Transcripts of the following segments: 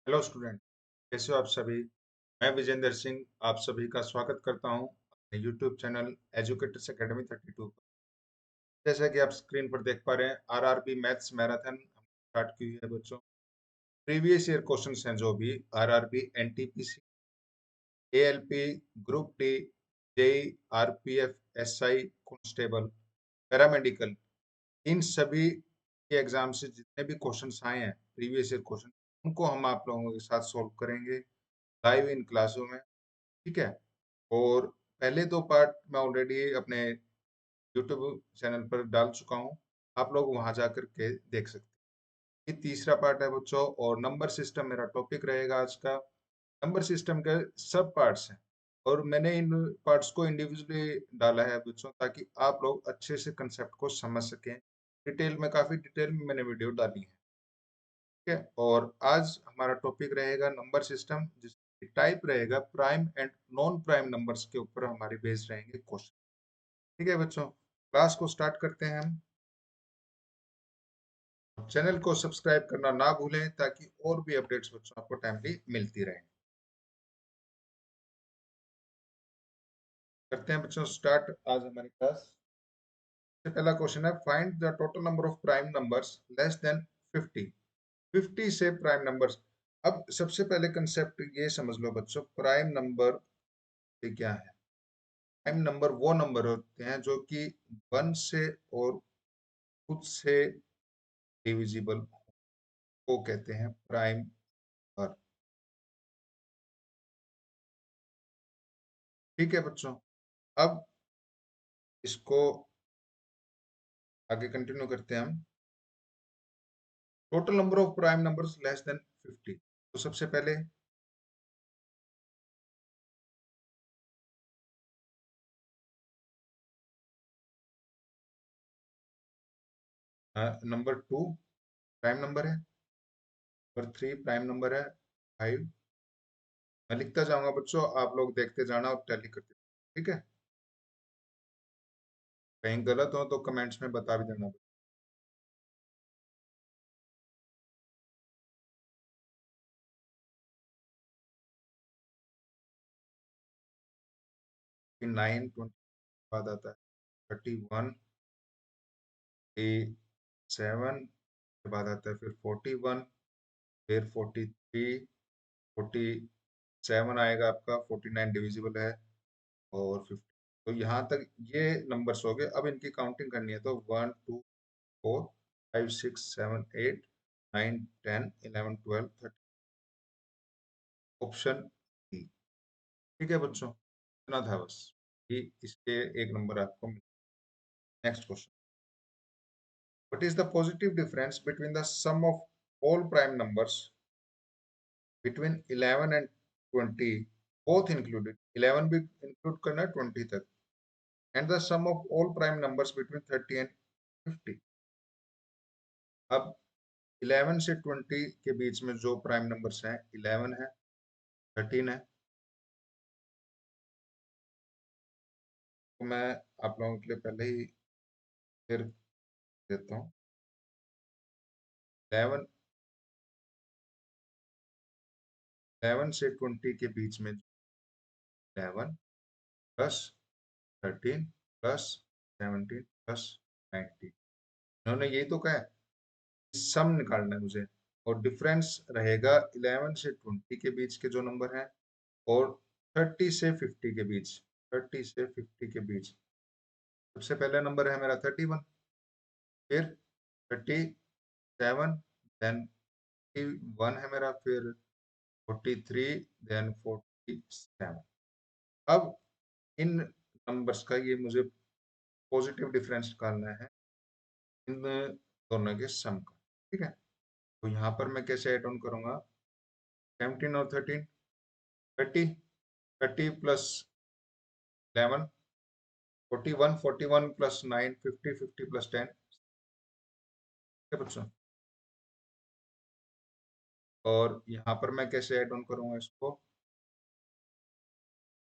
Hello student, कैसे हो आप सभी। मैं विजेंद्र सिंह आप सभी का स्वागत करता हूं अपने यूट्यूब चैनल एजुकेटर्स एकेडमी 32 पर। जैसा कि आप स्क्रीन पर देख पा रहे हैं, आरआरबी मैथ्स मैराथन स्टार्ट की हुई है बच्चों। प्रीवियस ईयर क्वेश्चंस हैं जो भी RRB, NTPC, ALP, group D, JE, RPF, SI, constable, paramedical, इन सभी के एग्जाम से जितने भी क्वेश्चंस आए हैं, प्रीवियस ईयर क्वेश्चन, उनको हम आप लोगों के साथ सोल्व करेंगे लाइव इन क्लासों में। ठीक है। और पहले दो पार्ट मैं ऑलरेडी अपने यूट्यूब चैनल पर डाल चुका हूँ, आप लोग वहां जाकर के देख सकते हैं। ये तीसरा पार्ट है बच्चों, और नंबर सिस्टम मेरा टॉपिक रहेगा आज का। नंबर सिस्टम के सब पार्ट्स हैं, और मैंने इन पार्ट्स को इंडिविजुअली डाला है बच्चों, ताकि आप लोग अच्छे से कंसेप्ट को समझ सकें। डिटेल में, काफी डिटेल में मैंने वीडियो डाली है। ठीक है। और आज हमारा टॉपिक रहेगा नंबर सिस्टम, जिसकी टाइप रहेगा prime and non prime numbers के ऊपर हमारे बेस्ड रहेंगे क्वेश्चन। ठीक है बच्चों, क्लास को स्टार्ट करते हैं हम। चैनल को सब्सक्राइब करना ना भूलें, ताकि और भी अपडेट्स बच्चों आपको टाइमली मिलती रहें। करते हैं बच्चों स्टार्ट आज हमारी क्लास। पहला क्वेश्चन है, find the total number of prime numbers less than 50। 50 से प्राइम नंबर्स। अब सबसे पहले कंसेप्ट ये समझ लो बच्चों, प्राइम नंबर क्या है। प्राइम नंबर वो नंबर होते हैं जो कि 1 से और खुद से डिविजिबल को कहते हैं प्राइम नंबर। ठीक है बच्चों। अब इसको आगे कंटिन्यू करते हैं हम। Total number of prime numbers less than 50। तो सबसे पहले नंबर 2 प्राइम नंबर है, नंबर 3 प्राइम नंबर है, 5। मैं लिखता जाऊंगा बच्चों, आप लोग देखते जाना और टैली करते जाना। ठीक है। कहीं गलत हो तो कमेंट्स में बता भी देना। 9 20 बाद आता है 31, 7 के बाद आता है फिर 41, फिर 43, 47 आएगा आपका, 49 डिविजिबल है, और 50। तो यहाँ तक ये नंबर्स हो गए। अब इनकी काउंटिंग करनी है, तो 1 2 4 5 6 7 8 9 10 11 12 13, ऑप्शन डी। ठीक है बच्चों, इतना था बस। ये इसके एक नंबर आपको मिला। Next question, what is the positive difference between the sum of all prime numbers between 11 and 20 both included. 11 भी इंक्लूड करना है 20 तक। And the sum of all prime numbers between 30 and 50। अब 11 से 20 के बीच में जो प्राइम नंबर्स हैं, 11 है, 13 है। तो मैं आप लोगों के लिए पहले ही फिर देता हूँ। 11 11 से 20 के बीच में 11 प्लस 13 प्लस 17 प्लस 19, इन्होंने यही तो कहा है, सम निकालना है मुझे। और डिफरेंस रहेगा 11 से 20 के बीच के जो नंबर हैं, और 30 से 50 के बीच। 30 से 50 के बीच सबसे पहला नंबर है मेरा 31, फिर 37, देन 41 है मेरा, फिर 43, देन 47। अब इन नंबर्स का ये मुझे पॉजिटिव डिफरेंस निकालना है, इन दोनों के सम का। ठीक है। तो यहाँ पर मैं कैसे ऐड ऑन करूंगा, 17 और 13, 30, 30 प्लस 11, 41, 41 प्लस 9, 50, 50 प्लस 10। ठीक है बच्चों। और यहाँ पर मैं कैसे ऐड ऑन करूंगा इसको,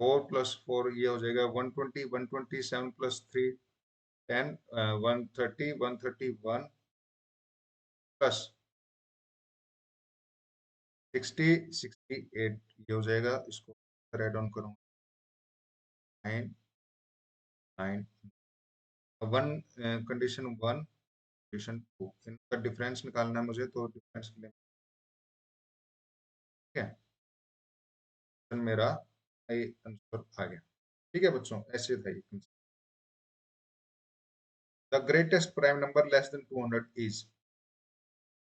4 प्लस 4 ये हो जाएगा 120, 127 प्लस 3 10, 130, 131 प्लस 68 ये हो जाएगा, इसको ऐड ऑन करूँगा 9 9 वन, कंडीशन 1 कंडीशन 2 इनका डिफरेंस निकालना है मुझे, तो डिफरेंस के लिए ठीक है, तो मेरा सही आंसर आ गया। ठीक है बच्चों, ऐसे था ये। The greatest prime number less than 200 is.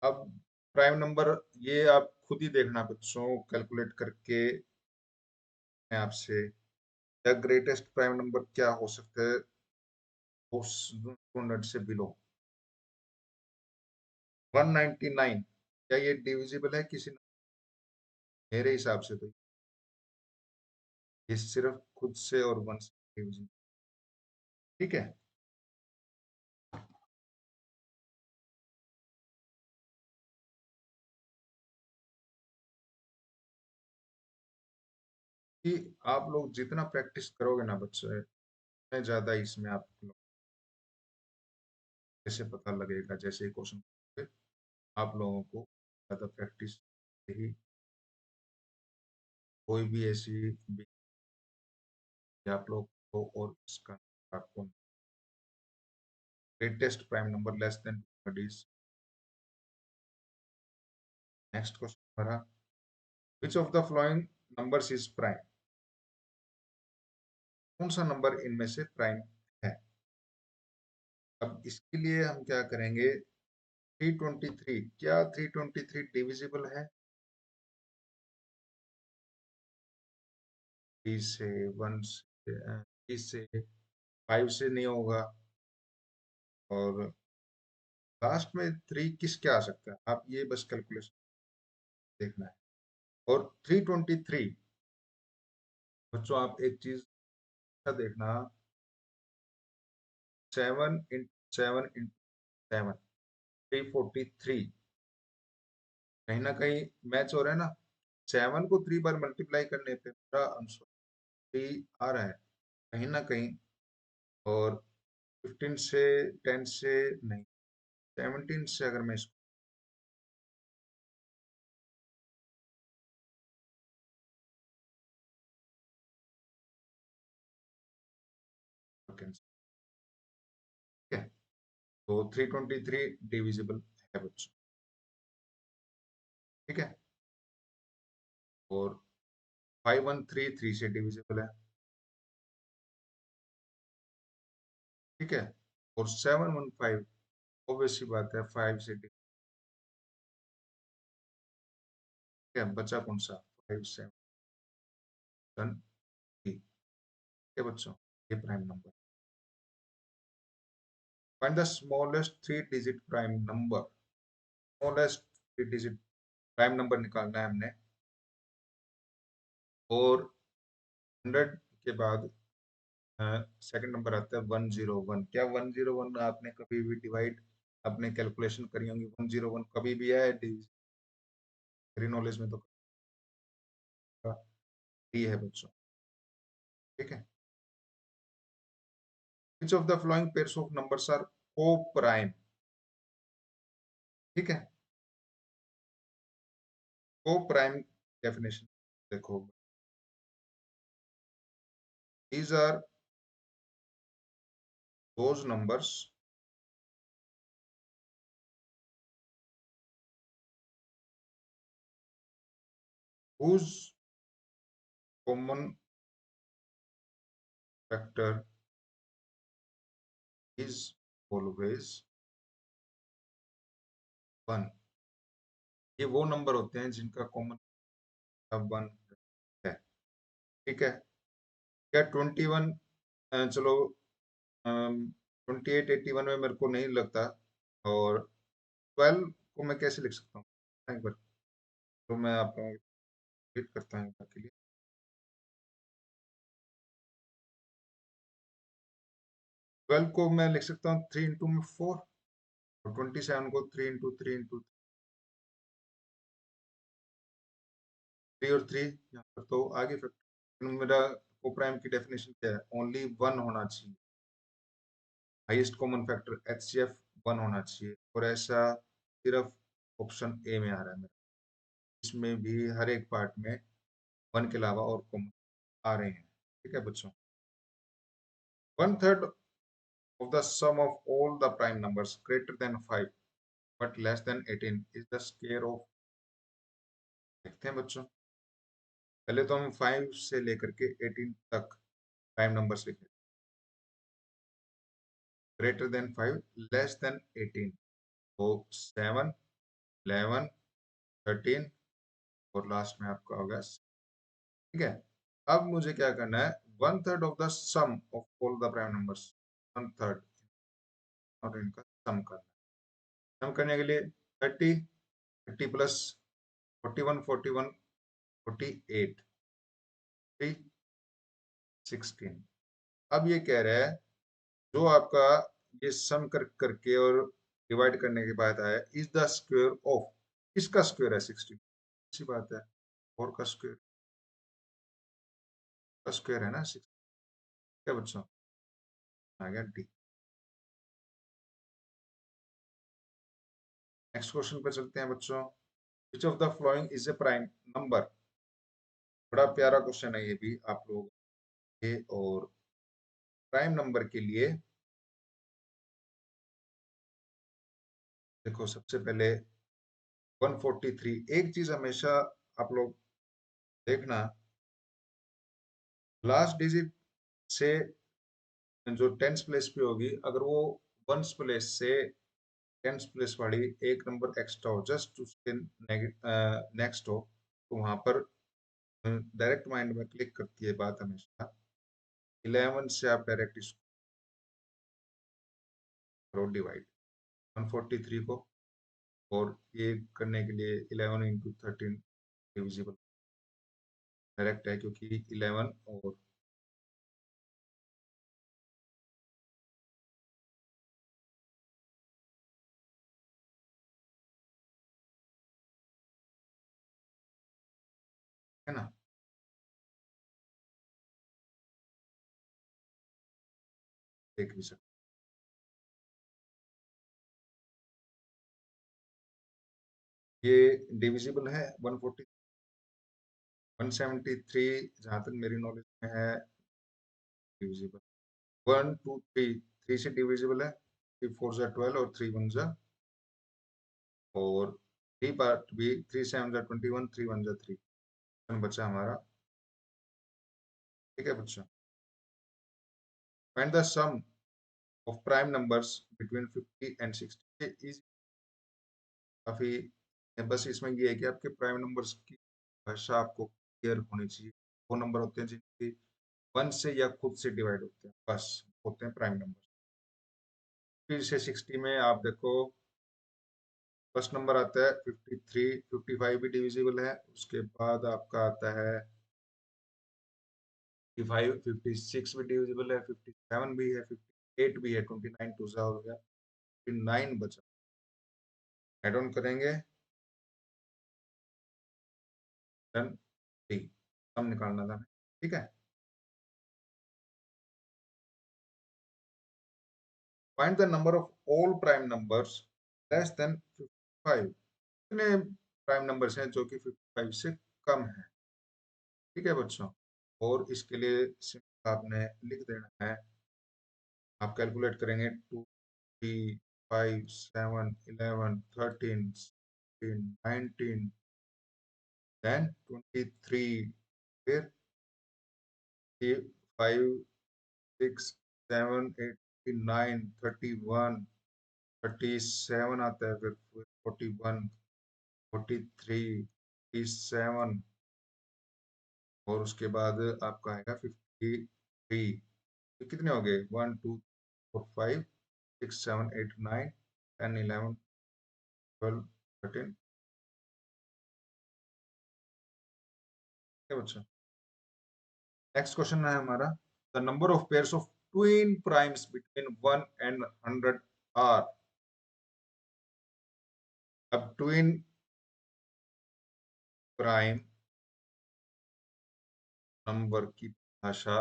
अब प्राइम नंबर ये आप खुद ही देखना बच्चों, कैलकुलेट करके मैं आपसे, द ग्रेटेस्ट प्राइम नंबर क्या हो सकता है 200 से बिलो। 199 क्या ये डिविजिबल है किसी, मेरे हिसाब से तो ये सिर्फ खुद से और वन से डिविजिबल। ठीक है, कि आप लोग जितना प्रैक्टिस करोगे ना बच्चे, उतने ज्यादा इसमें आप लोग कैसे पता लगेगा, जैसे ही क्वेश्चन आप लोगों को ज्यादा प्रैक्टिस ही कोई भी ऐसी भी आप लोग को, और इसका आपको greatest prime number less than 200 is. Next question हमारा, which of the following numbers is prime. कौन सा नंबर इनमें से प्राइम है। अब इसके लिए हम क्या करेंगे, 323, क्या 323 डिविजिबल है। 30 से, 1 से, 30 से, 5 से नहीं होगा, और लास्ट में 3 किस क्या आ सकता है, आप ये बस कैलकुलेशन देखना है। और 323 बच्चों, आप एक चीज अच्छा देखना, 7 × 7 × 7 343, कहीं ना कहीं मैच हो रहा है ना। 7 को 3 बार मल्टीप्लाई करने पे मेरा आंसर 3 आ रहा है कहीं ना कहीं, और 15 से, 10 से नहीं, 17 से अगर मैं इसको कैंसिल, ठीक है, तो 323 डिविजिबल है बच्चों। ठीक है, और 513 से डिविजिबल है। ठीक है, और 715 ऑब्वियस सी बात है 5 से divisible है, बचा कौन सा 573। ठीक है बच्चों, ये prime number. Find the smallest 3 digit prime number. Smallest 3 digit prime number निकालना है हमने, और 100 के बाद सेकंड नंबर आता है 101। क्या 101 आपने कभी भी डिवाइड, आपने कैलकुलेशन करी होंगी, 101 कभी भी है मेरी नॉलेज में तो डी है बच्चों। ठीक है, which of the following pairs of numbers are co prime. ठीक है, को प्राइम डेफिनेशन देखो, these are those numbers whose common factor is always 1। ये वो नंबर होते हैं जिनका कॉमन 1 है। ठीक है, क्या 21, चलो 2881 में मेरे को नहीं लगता, और 12 को मैं कैसे लिख सकता हूँ एक बार, तो मैं आपको रिपीट करता हूँ एक बार के लिए। 12 को मैं लिख सकता हूँ 3 × 4, और 27 को 3 × 3 × 3 और 3 यहाँ पर तो आगे फैक्टर। मेरा को प्राइम की डेफिनेशन क्या है, ओनली 1 होना चाहिए, हाईएस्ट कॉमन फैक्टर एचसीएफ 1 होना चाहिए, और ऐसा सिर्फ ऑप्शन ए में आ रहा है मेरा, इसमें भी हर एक पार्ट में 1 के अलावा और कॉमन आ रहे हैं। ठीक है बच्चों, 1/3 of the sum of all the prime numbers greater than 5 but less than 18 is the square of। देखते हैं बच्चों, पहले तो हम 5 से लेकर के 18 तक प्राइम नंबर्स लिखें। ग्रेटर देन 5, लेस देन 18, तो 7, 11, 13 और लास्ट में आपका होगा। ठीक है, अब मुझे क्या करना है, 1/3 of the sum of all the prime numbers, 1/3 और इनका सम करना है। सम करने के लिए 30, 30 प्लस 41, 41, 48, 3, 16। अब ये कह रहा है जो आपका ये सम कर करके और डिवाइड करने के बाद आया इज द स्क्वायर ऑफ, इसका स्क्वायर है 16। अच्छी बात है, और का स्क्वायर है ना 16। क्या बच्चों, आ गया डी। नेक्स्ट क्वेश्चन पर चलते हैं बच्चों। विच of the following is a prime number. बड़ा प्यारा क्वेश्चन है ये भी आप लोग के, और प्राइम नंबर के लिए देखो सबसे पहले 143। एक चीज हमेशा आप लोग देखना, लास्ट डिजिट से जो टेंस प्लेस पे होगी, अगर वो वंस प्लेस से टेंस प्लेस वाली एक नंबर एक्स्ट्रा हो, जस्ट उसके नेक्स्ट हो, तो वहां पर डायरेक्ट माइंड में क्लिक करती है बात हमेशा। 11 से आप डायरेक्ट इसको करो डिवाइड 143 को, और ये करने के लिए 11 × 13 डिविजिबल डायरेक्ट है, क्योंकि 11 और है ना, देख भी सकते। ये डिविजिबल है 140, 173 जहां तक मेरी नॉलेज में है डिविजिबल। 1 2 3, 3 से डिविजिबल है, 3 4 जा 12 और 3 1 जा, और 3 पार्ट भी, 3 7 जा 21, 3 1 जा 3 बचा हमारा। ठीक है बच्चों, find the sum of prime numbers between 50 and 60 is. काफी बस इसमें ये है कि आपके प्राइम नंबर्स की भाषा आपको क्लियर होनी चाहिए। वो नंबर होते हैं जिनकी 1 से या खुद से डिवाइड होते हैं, बस होते हैं प्राइम नंबर। फिर से 60 में आप देखो, फर्स्ट नंबर आता है 53, 55 भी डिविजिबल है, उसके बाद आपका आता है 55, 56 भी डिविजिबल है, 57 भी है, 58 भी है, 29 टू सा हो गया, 59 बचा। एड ऑन करेंगे, डन, ठीक, सम निकालना था। ठीक है, find the number of all prime numbers less than 55। कितने प्राइम नंबर्स हैं जो कि 55 से कम है। ठीक है बच्चों, और इसके लिए सिंपल आपने लिख देना है, आप कैलकुलेट करेंगे 2 3 5 7 11 13 16 19 10 23, फिर 5 6 7 8 9 31 37 आता है, फिर 41 43 47, और उसके बाद आपका आएगा 53। तो कितने हो गए, 1 2 4 5 6 7 8 9 10 11 12 13। क्या बच्चा, नेक्स्ट क्वेश्चन है हमारा, the number of pairs of twin primes between 1 and 100 are. अब ट्विन प्राइम नंबर की भाषा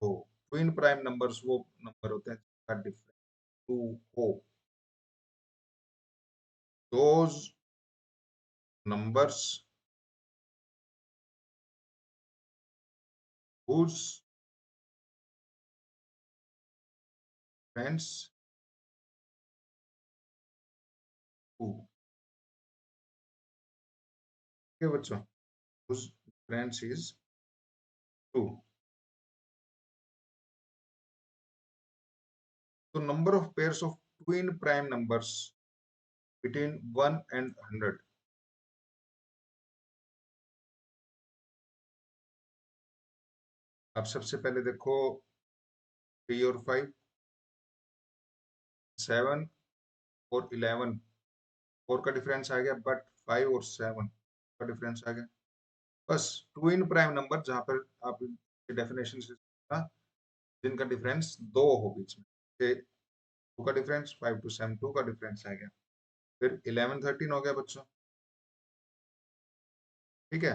हो, ट्विन प्राइम नंबर्स वो नंबर होते हैं जिसका डिफरेंस 2 हो, those numbers whose friends who, okay बच्चों, whose friends is two. So number of pairs of twin prime numbers between 1 and 100. अब सबसे पहले देखो 3 और 5, 7 और 11, 4 का डिफरेंस आ गया, बट 5 और 7 का डिफरेंस आ गया। बस ट्विन प्राइम नंबर जहां पर आप डेफिनेशन से जिनका डिफरेंस 2 हो बीच में, 2 का डिफरेंस, 5 to 7 2 का डिफरेंस आ गया। फिर 11 13 हो गया बच्चों, ठीक है।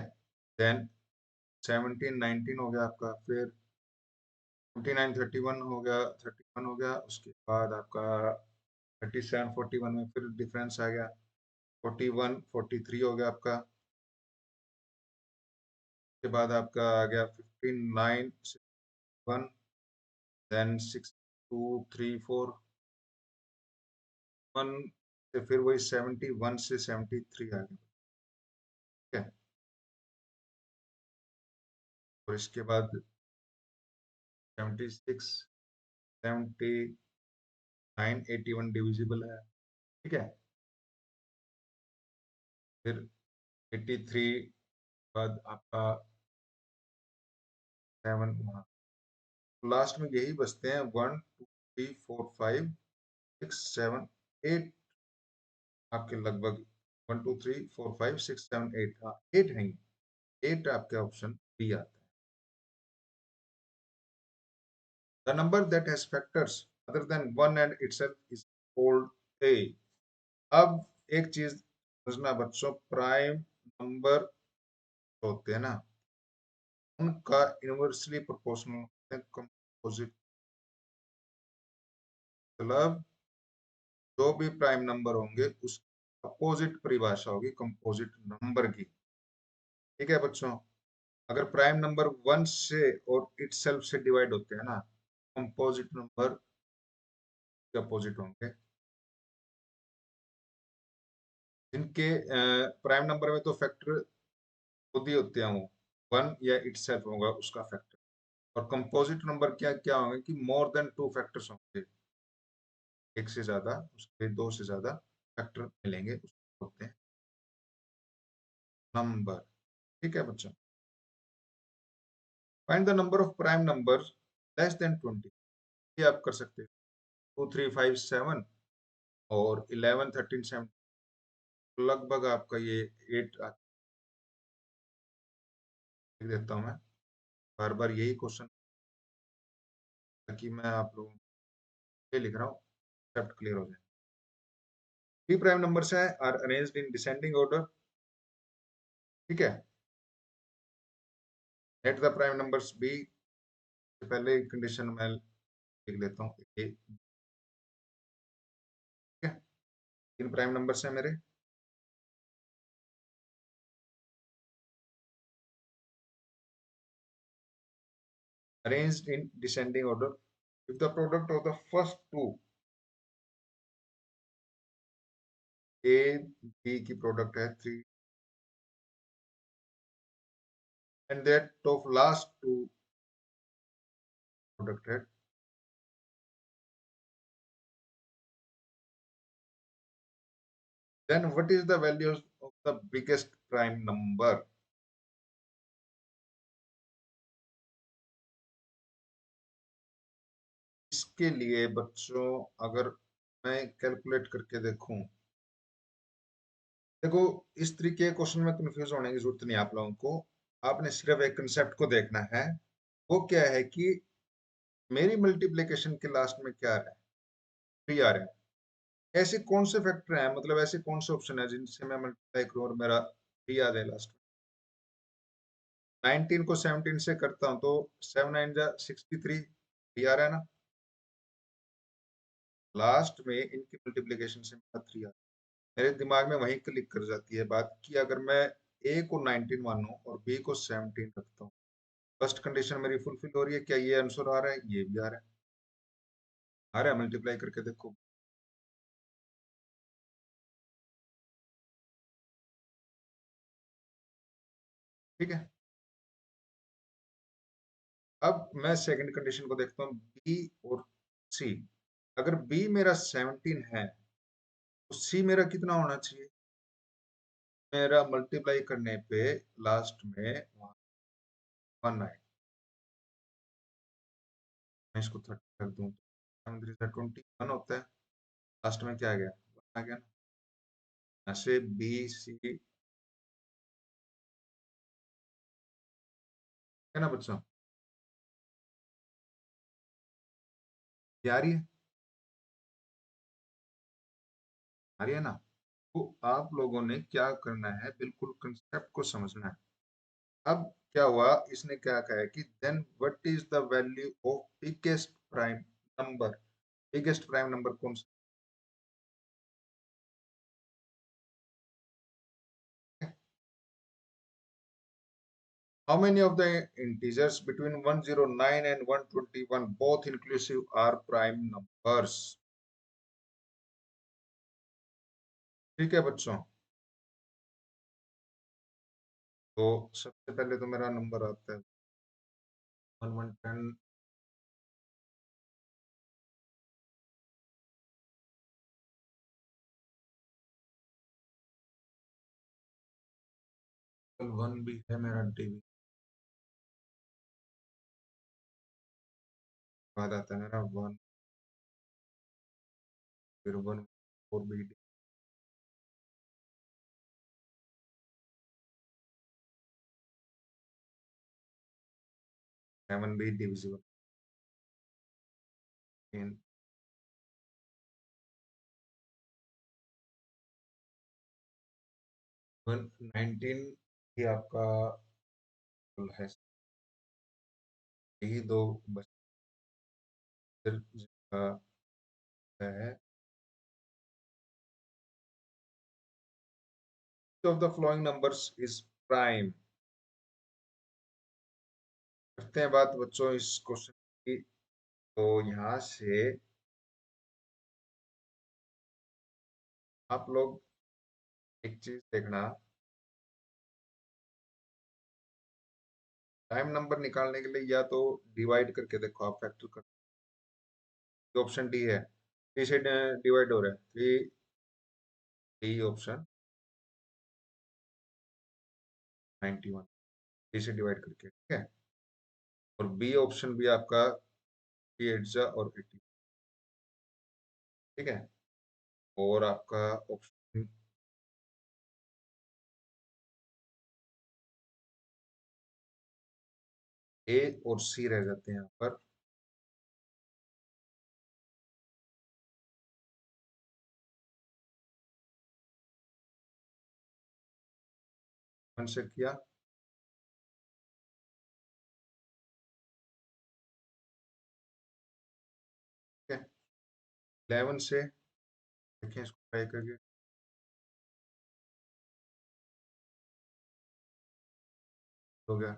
देन 17 19 हो गया आपका, फिर 29 31 हो गया, 31 हो गया, उसके बाद आपका 37 41 में फिर डिफरेंस आ गया, 41 43 हो गया आपका। उसके बाद आपका आ गया 59 1, देन 6 2 3 4 1 से फिर वही 71 से 73 आ गया, ठीक है। और इसके बाद 76 79 81 डिविजिबल है, ठीक है। फिर 83 बाद आपका 7 वहाँ, लास्ट में यही बचते हैं 1 2 3 4 5 6 7 8 आपके लगभग 1 2 3 4 5 6 7 8, हाँ 8 नहीं, 8 आपके ऑप्शन बी आता है। The number that has factors other than 1 and itself is called a। अब एक चीज समझना बच्चों, प्राइम नंबर होते हैं ना, उनका इनवर्सली प्रोपोर्शनल होते हैं कंपोजिट, मतलब जो भी प्राइम नंबर होंगे उस अपोजिट परिभाषा होगी कंपोजिट नंबर की, ठीक है बच्चों। अगर प्राइम नंबर 1 से और इटसेल्फ से डिवाइड होते हैं ना, कंपोजिट नंबर के अपोजिट होंगे। जिनके प्राइम नंबर में तो फैक्टर खुद ही होते हैं, वो 1 या इटसेल्फ होगा उसका फैक्टर, और कंपोजिट नंबर क्या क्या होंगे कि मोर देन 2 फैक्टर्स होंगे, एक से ज्यादा, उसके 2 से ज्यादा फैक्टर मिलेंगे, उसको बोलते हैं नंबर, ठीक है बच्चों। Find the number of prime number less then 20, ये आप कर सकते हैं 2 3 5 7 और 11 13 7, लगभग आपका ये 8 लिख देता हूँ मैं, बार बार यही क्वेश्चन ताकि मैं आप लोगों को ये लिख रहा हूँ, कंसेप्ट क्लियर हो जाए। थ्री प्राइम नंबर्स हैं are arranged in descending order, ठीक है। Let the prime numbers be, पहले कंडीशन में लिख लेता हूँ ए, ठीक है। तीन प्राइम नंबर्स हैं मेरे, arranged in descending order if the product of the first two, a b की प्रोडक्ट है 3 and that of last two product है, then what is the values of the biggest prime number। इसके लिए बच्चों अगर मैं कैलकुलेट करके देखूं, देखो इस तरीके के क्वेश्चन में कंफ्यूज होने की जरूरत नहीं आप लोगों को, आपने सिर्फ एक कंसेप्ट को देखना है। वो क्या है कि मेरी मल्टीप्लिकेशन के लास्ट में क्या आ रहा है, 3 आ रहा है, ऐसे कौन से फैक्टर हैं, मतलब ऐसे कौन से ऑप्शन है जिनसे मैं मल्टीप्लाई करूं और मेरा 3 आ जाए लास्ट में। 19 को 17 से करता हूं तो 7 9 जा 63, 3 आ रहा है ना, लास्ट में इनकी मल्टीप्लिकेशन से मेरा 3 आ रहा है। मेरे दिमाग में वहीं क्लिक कर जाती है बात कि अगर मैं ए को 19 मानूं और बी को 17 रखता हूँ, फर्स्ट कंडीशन मेरी फुलफिल हो रही है, क्या ये आंसर आ रहा है, ये भी आ रहा है, मल्टीप्लाई करके देखो। ठीक है, अब मैं सेकंड कंडीशन को देखता हूँ, बी और सी। अगर बी मेरा 17 है तो सी मेरा कितना होना चाहिए, मेरा मल्टीप्लाई करने पे लास्ट में 1 आए। मैं इसको 30 कर दूं, 21 होता है, लास्ट में क्या आ गया, 1 आ गया ना। यहाँ से बी सी है ना बच्चों, ये आ रही है, आ रही है ना। तो आप लोगों ने क्या करना है, बिल्कुल कंसेप्ट को समझना है। अब क्या हुआ, इसने क्या कहा है कि then what is the value of biggest prime number, biggest prime number कौन सा है? How many of the integers between 109 and 121 both inclusive are prime numbers? ठीक है बच्चों, तो सबसे पहले तो मेरा नंबर आता है 1110, 1 भी है मेरा डीवी, बाद आता है मेरा 1, फिर 1 4 भी, 7 भी डिविजिबल इन 19 भी आपका है, यही दो बच जिसका है। Of the following numbers is prime. करते हैं बात बच्चों इस क्वेश्चन की, तो यहाँ से आप लोग एक चीज देखना, प्राइम नंबर निकालने के लिए या तो डिवाइड करके देखो, आप फैक्टर कर, ऑप्शन डी है, 3 से डिवाइड हो रहा है, 3 डी ऑप्शन 91, 3 से डिवाइड करके, ठीक है। और बी ऑप्शन भी आपका 3 8 जा और 80, ठीक है। और आपका ऑप्शन ए और सी रह जाते हैं यहाँ पर। कौन से किया, ठीक है, 11 से देखें इसको ट्राई करके, हो गया।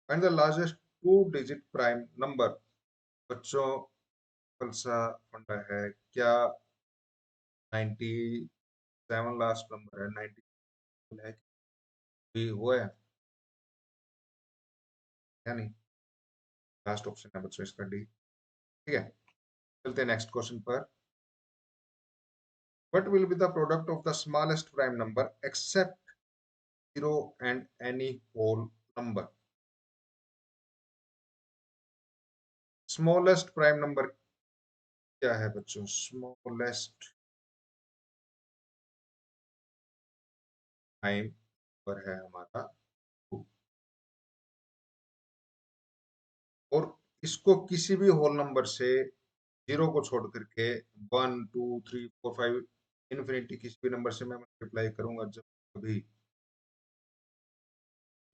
Find the largest 2 digit prime number. बच्चों कौन सा फंडा है, क्या 97 लास्ट नंबर है, 90 है भी हुआ है या नहीं, लास्ट ऑप्शन है बच्चों इसका डी, ठीक है। चलते हैं नेक्स्ट क्वेश्चन पर। What will be the product of the smallest prime number except 0 and any whole number. Smallest prime number क्या है बच्चों, स्मॉलेस्ट प्राइम नंबर है हमारा 2, और इसको किसी भी होल नंबर से, जीरो को छोड़ करके 1 2 3 4 5 इन्फिनिटी किसी भी नंबर से मैं मल्टीप्लाई करूंगा, कभी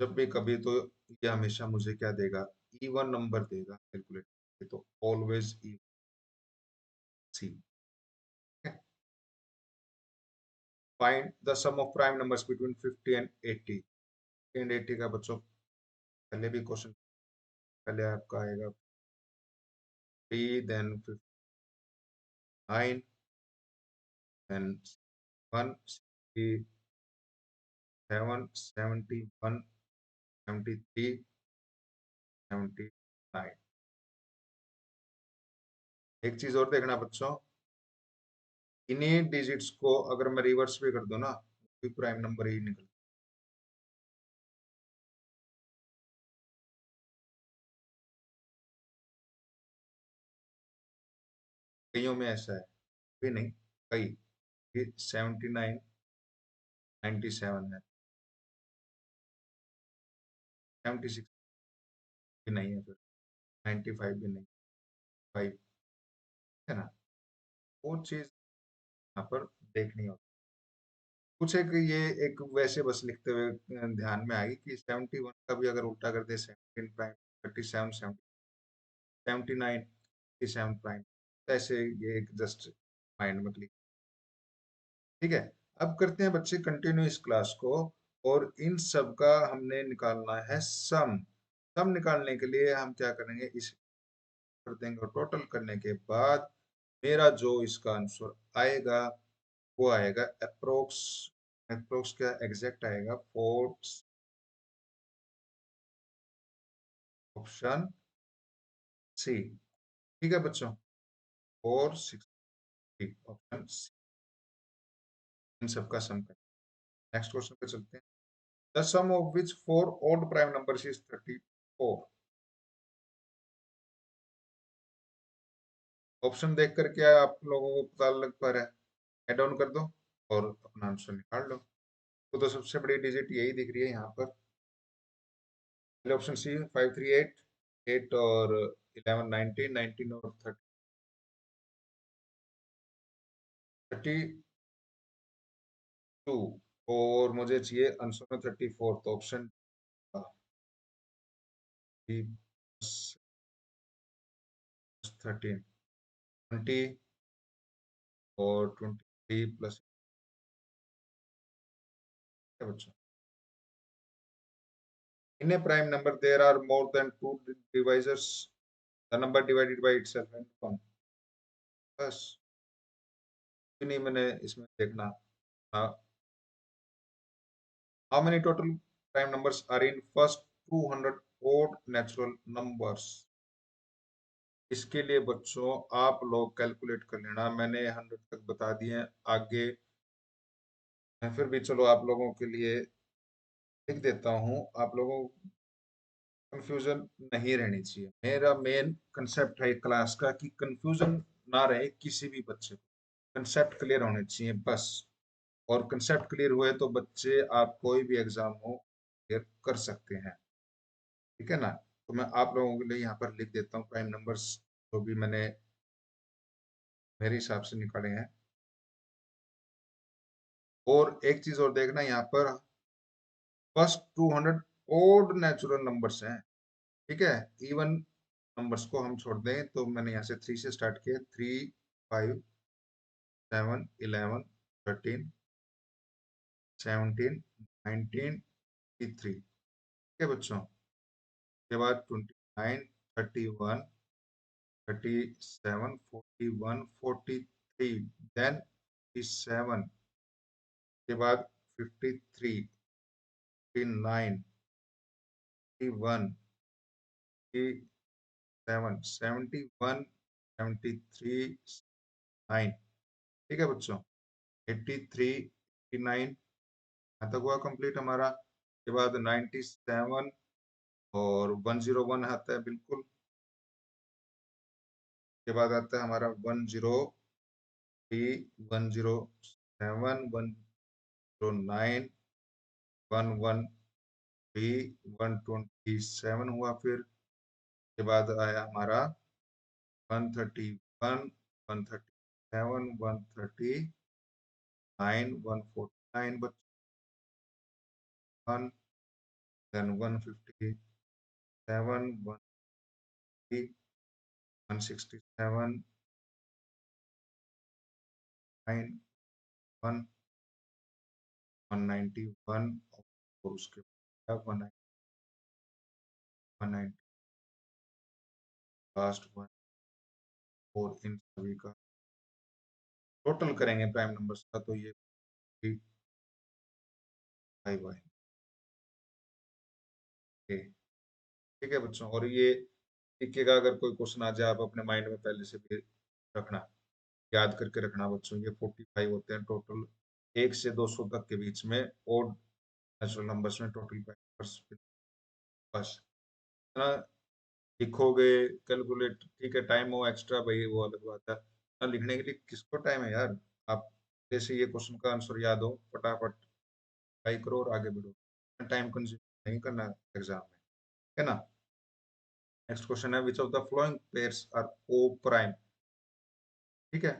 जब भी कभी, तो ये हमेशा मुझे क्या देगा, इवन नंबर देगा कैलकुलेट, तो always E C. Find the sum of prime numbers between 50 and 80। And 80 का बच्चों पहले भी क्वेश्चन, पहले आपका आएगा 3, देन 59, देन 1, 67, 71, 73, 79। एक चीज और देखना बच्चों, इन्हीं डिजिट्स को अगर मैं रिवर्स भी कर दूं ना, भी प्राइम नंबर ही निकल। कईयों में ऐसा है, भी नहीं, कई 79, 97 है, 76 भी नहीं है, फिर 95 भी नहीं, 5 है ना। वो चीज यहाँ पर देखनी होती। कुछ एक ये एक वैसे बस लिखते हुए ध्यान में आई कि 71 का भी अगर उल्टा कर दे 17 प्राइम, 37, 79, 87 प्राइम, ऐसे ये एक जस्ट माइंड में क्लिक। ठीक है, अब करते हैं बच्चे कंटिन्यू इस क्लास को, और इन सब का हमने निकालना है सम। सम निकालने के लिए हम क्या करेंगे, इस कर देंगे, टोटल करने के बाद मेरा जो इसका आंसर आएगा वो आएगा अप्रोक्स, अप्रोक्स क्या एग्जैक्ट आएगा 4, ऑप्शन सी। ठीक है बच्चों, 460, ऑप्शन सी, इन सबका सम करें। नेक्स्ट क्वेश्चन पे चलते हैं। The sum of which 4 odd prime numbers is 34। Option देख कर क्या आप लोगों को पता लग पा रहा है, एड ऑन कर दो और अपना आंसर निकाल लो। तो सबसे बड़ी डिजिट यही दिख रही है यहाँ पर, पहले ऑप्शन सी 538, 8 और 11, 19, 19 और 32, और मुझे चाहिए आंसर में 34, तो ऑप्शन 13, 20 और 23 प्लस बच्चों। In a prime number, there are more than two divisors. The number divided by itself and one. बस नहीं, मैंने इसमें देखना। How many total prime numbers are in first 200 odd natural numbers? इसके लिए बच्चों आप लोग कैलकुलेट कर लेना, मैंने 100 तक बता दिए हैं, आगे मैं फिर भी चलो आप लोगों के लिए लिख देता हूँ, आप लोगों कंफ्यूजन नहीं रहनी चाहिए। मेरा मेन कंसेप्ट है क्लास का कि कंफ्यूजन ना रहे किसी भी बच्चे को, कंसेप्ट क्लियर होने चाहिए बस। और कंसेप्ट क्लियर हुए तो बच्चे आप कोई भी एग्जाम हो क्लियर कर सकते हैं। ठीक है ना, तो मैं आप लोगों के लिए यहाँ पर लिख देता हूँ प्राइम नंबर्स जो भी मैंने मेरे हिसाब से निकाले हैं। और एक चीज और देखना यहाँ पर, फर्स्ट 200 ओड नेचुरल नंबर्स हैं। ठीक है, इवन नंबर्स को हम छोड़ दें तो मैंने यहाँ से 3 से स्टार्ट किया, 3, 5, 7, 11, 13, 17, 19, 23। ठीक है बच्चों, के बाद 29, 31, 37, 41, 43, देन 57, के बाद 53, 59, 51, 7, 71, 73, 9। ठीक है बच्चों, 83, 89 यहाँ तक हुआ कंप्लीट हमारा। के बाद 97 और 101 आता है बिल्कुल। के बाद आता है हमारा 103, 107, 109, 113, 127 हुआ। फिर के बाद आया हमारा 131, 137, 139, 149 बच्चों, देन 157, 167, 9, 1 191 और उसके बाद 190 लास्ट वन और इन सभी का टोटल करेंगे प्राइम नंबर्स का, तो ये 5y। ठीक है बच्चों, और ये लिखिएगा, अगर कोई क्वेश्चन आ जाए आप अपने माइंड में पहले से भी रखना, याद करके रखना बच्चों। ये 45 होते हैं टोटल, 1 से 200 तक के बीच में ओड नेचुरल नंबर्स में टोटल नंबर्स। बस इतना लिखोगे, कैलकुलेट, ठीक है, टाइम हो एक्स्ट्रा भाई वो अलग बात है, ना लिखने के लिए किसको टाइम है यार। आप जैसे ये क्वेश्चन का आंसर याद हो, फटाफट ट्राई करो और आगे बढ़ो, टाइम कंज्यूम नहीं करना एग्जाम में, है ना। नेक्स्ट क्वेश्चन है, which of the following pairs are co prime. ठीक है,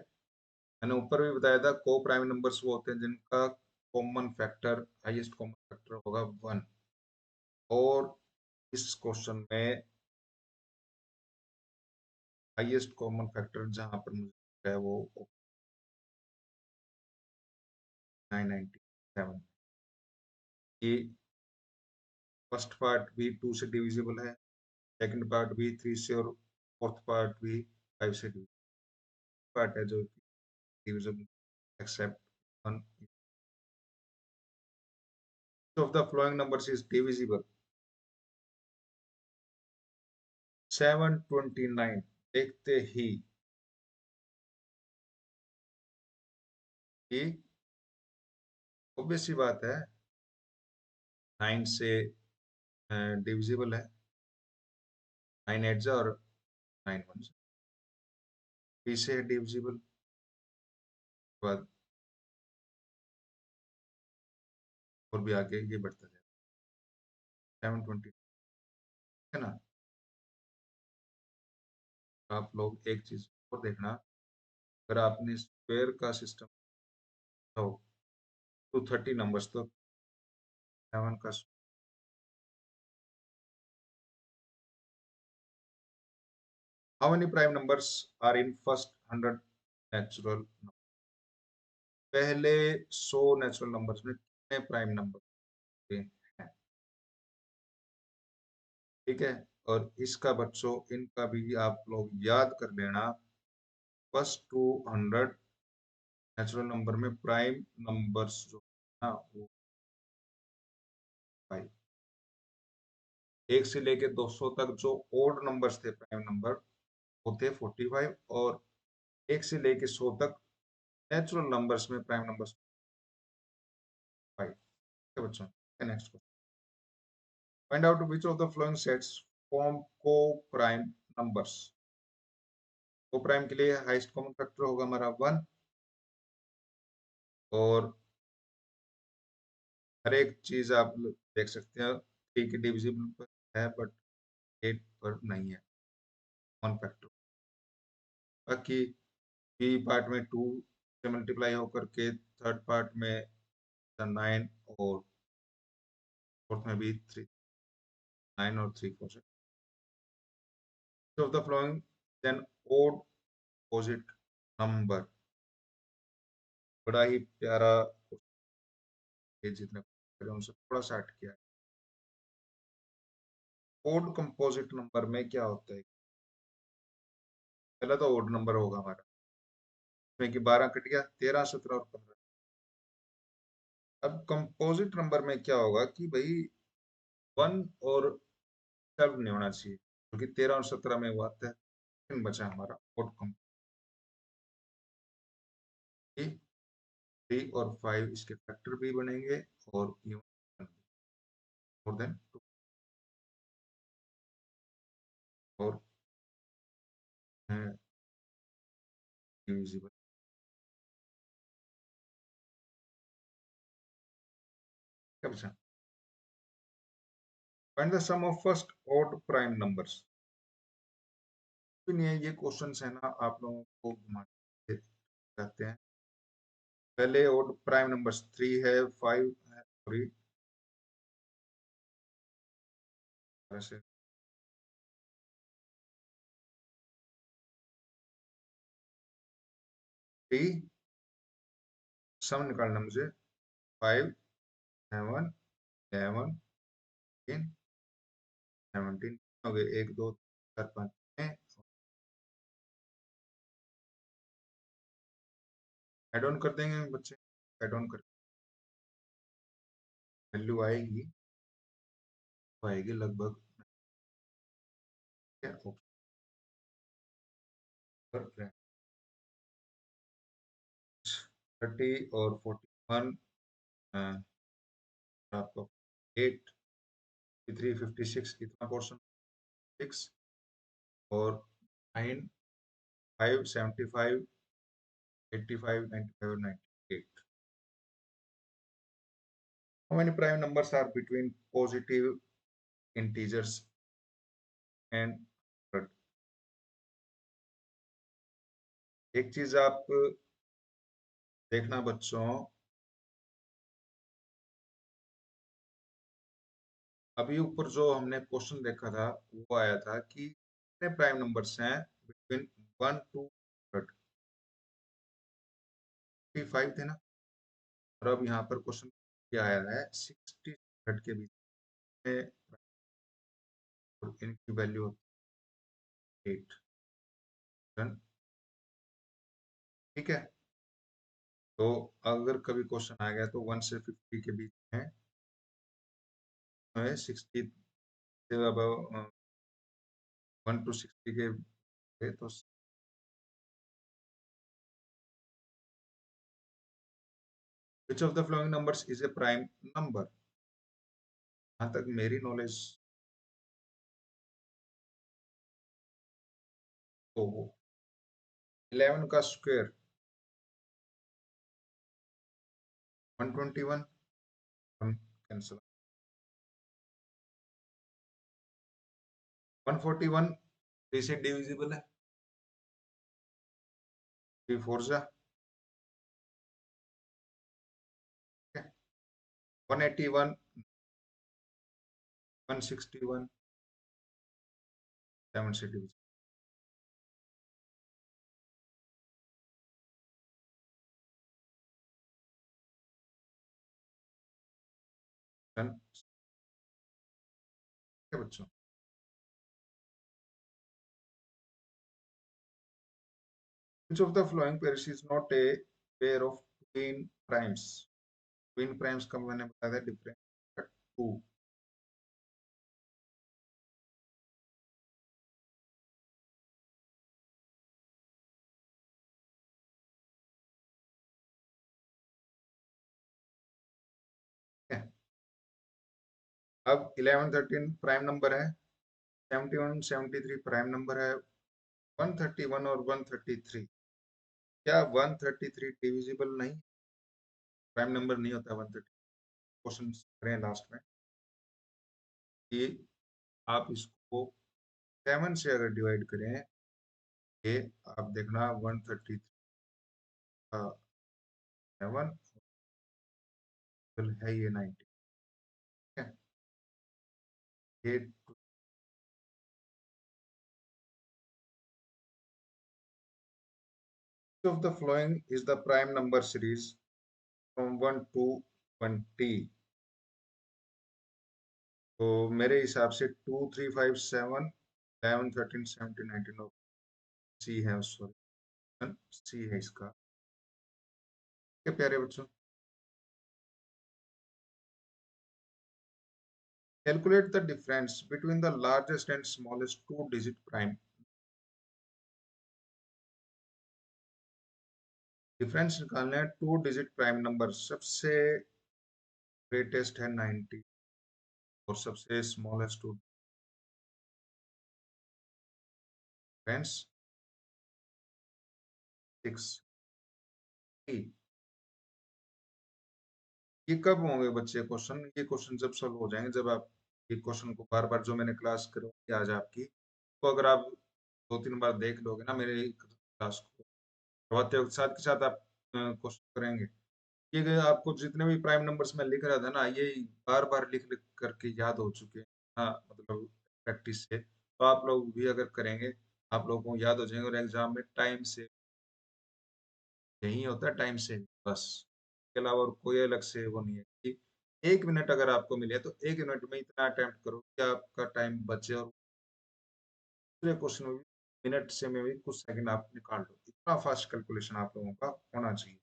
मैंने ऊपर भी बताया था, को प्राइम नंबर्स वो होते हैं जिनका common factor, highest common factor होगा 1। और इस क्वेश्चन में हाईएस्ट कॉमन फैक्टर जहां पर मुझे है वो 997। ये फर्स्ट पार्ट भी 2 से डिविजिबल है, सेकंड पार्ट भी 3 से, और फोर्थ पार्ट भी 5 से डिविजिबल पार्ट है जो divisible except 1 of the following numbers is divisible. 729 देखते ही कि ऑब्वियस सी बात है 9 से डिविजिबल है, 9 एट जा और 9 वन जा, 3 से है डिविजिबल, बाद और भी आगे ये बढ़ता जाए 720, है ना। आप लोग एक चीज और देखना, अगर आपने स्क्वायर का सिस्टम तो 230 नंबर्स, तो 7 का how many prime numbers are in first 100 natural, पहले 100 नेचुरल नंबर्स में कितने प्राइम नंबर हैं। ठीक है, और इसका बच्चों इनका भी आप लोग याद कर लेना, फर्स्ट 200 नेचुरल नंबर में प्राइम नंबर्स जो है ना वो 5, 1 से लेके 200 तक जो ओड नंबर्स थे प्राइम नंबर वो थे 45, और 1 से लेके 100 तक नेचुरल नंबर्स में प्राइम नंबर्स 5। ठीक है बच्चों, next question, find out which of the flowing sets form को प्राइम नंबर्स। को प्राइम के लिए हाईएस्ट कॉमन फैक्टर होगा हमारा 1, और हर एक चीज आप देख सकते हैं 3 के डिविजिबल पर है, बट 8 पर नहीं है, वन फैक्टर। बाकी बी पार्ट में 2 से मल्टीप्लाई होकर के, थर्ड पार्ट में 9, और फोर्थ में भी 3, 9 और 3 4 of the following then odd opposite number. बड़ा ही प्यारा, ये जितने उनसे थोड़ा सा हट किया है। ओड कंपोजिट नंबर में क्या होता है, पहला तो ओड नंबर होगा हमारा, इसमें कि 12 कट गया, 13 17 और 15। अब कंपोजिट नंबर में क्या होगा कि भाई 1 और 12 नहीं होना चाहिए, क्योंकि 13 और 17 में वो आता है, फिर बचा हमारा ओड कंपोजिट। 3 और 5 इसके फैक्टर भी बनेंगे, और इवन मोर देन 2 और डिविजिबल। क्या बचा, find the sum of first odd prime numbers. नहीं है, ये क्वेश्चंस है ना आप लोगों को घुमाते रहते हैं। पहले ऑड प्राइम नंबर्स 3 है, 5 है, 3 ऐसे 3 सम निकालना मुझे 5 7 11 15 17 हो गए, 1 2 3 4 5 6 ऐड ऑन कर देंगे बच्चे, ऐड ऑन कर वैल्यू आएगी, तो आएगी लगभग, क्या ऊपर 30 और 41, आपको 8 53 56 इतना पोर्शन 6 और 9 5 75 85 95 और 98. How many prime numbers are between positive integers and 100? एक चीज आप देखना बच्चों, अभी ऊपर जो हमने क्वेश्चन देखा था वो आया था कि कितने प्राइम नंबर्स हैं बिटवीन 1 टू 35 थे ना, और अब यहाँ पर क्वेश्चन क्या आया है 60 के बीच में, और इनकी वैल्यू 8, ठीक है। तो अगर कभी क्वेश्चन आ गया तो 1 से 50 के बीच में है, 60 से अब 1 टू 60 के तो which of the following numbers is a prime number? जहाँ तक मेरी नॉलेज, तो 11 का स्क्वायर 121, कैंसिल, 141 3 से डिविजिबल है, 3 4 जा, 181 161 7 से डिविजिबल, ठीक है बच्चों। Which of the following pairs is not a pair of twin primes? Twin primes का मैंने बताया था डिफरेंट टू, है। अब 11 13 प्राइम नंबर है, 71 73 प्राइम नंबर है, 131 और 133, क्या 133 डिविजिबल नहीं, प्राइम नंबर नहीं होता 130? क्वेश्चन करें लास्ट में कि आप इसको 7 से अगर डिवाइड करें, ये आप देखना 133 का 7 है, ये 90 है, ये of the following is the prime number series from 1 to 20? तो मेरे हिसाब से 2 3 5 7 11 13 17 19 और सी है, सॉरी सी है इसका, क्या प्यारे बच्चों। Calculate the difference between the largest and smallest two digit prime. Difference निकालना है टू डिजिट प्राइम नंबर, सबसे ग्रेटेस्ट है 90 और सबसे स्मॉलेस्ट टू डिफरेंस 6। ये कब होंगे बच्चे क्वेश्चन, ये क्वेश्चन जब सॉल्व हो जाएंगे, जब आप ये क्वेश्चन को बार बार जो मैंने क्लास करवाई आज आपकी, तो अगर आप 2 3 बार देख लोगे ना मेरे क्लास को करवाते वक्त, साथ के साथ आप क्वेश्चन करेंगे, ये आपको जितने भी प्राइम नंबर्स में लिख रहा था ना, ये बार बार लिख लिख करके याद हो चुके हैं, हाँ मतलब प्रैक्टिस से, तो आप लोग भी अगर करेंगे आप लोगों को याद हो जाएंगे, और एग्जाम में टाइम से, यही होता है टाइम से बस, इसके अलावा और कोई अलग से वो नहीं है। 1 मिनट अगर आपको मिले तो 1 मिनट में इतना अटेम्प्ट करो कि आपका टाइम बचे और दूसरे क्वेश्चन में भी मिनट से में भी कुछ सेकंड आप निकाल लो। इतना फास्ट कैलकुलेशन आप लोगों का होना चाहिए।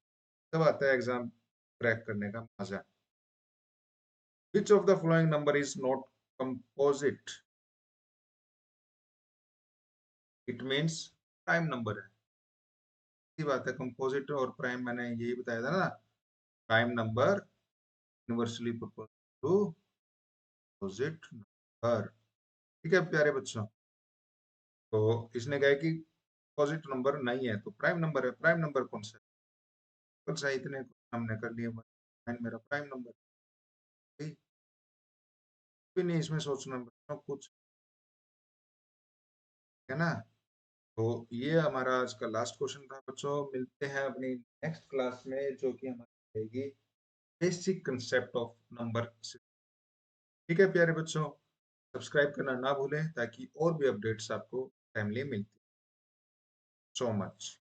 तब आता है एग्जाम क्रैक करने का मजा। विच of the following number is not composite? It means prime number है। सीधी बात है, कंपोजिट और प्राइम मैंने यही बताया था ना। Prime number universally proportional to composite number. ठीक है प्यारे बच्चों, तो इसने कहा कि कंपोजिट नंबर नहीं है तो प्राइम नंबर है। प्राइम नंबर कौन सा है? कौन सा है? इतने हमने कर लिए, मेरा प्राइम नंबर भी नहीं इसमें सोचना बच्चों कुछ, है ना। तो ये हमारा आज का लास्ट क्वेश्चन था बच्चों। मिलते हैं अपनी नेक्स्ट क्लास में जो कि हमारी रहेगी बेसिक कंसेप्ट ऑफ नंबर। ठीक है प्यारे बच्चों, सब्सक्राइब करना ना भूलें ताकि और भी अपडेट्स आपको टाइमली मिलती। So much.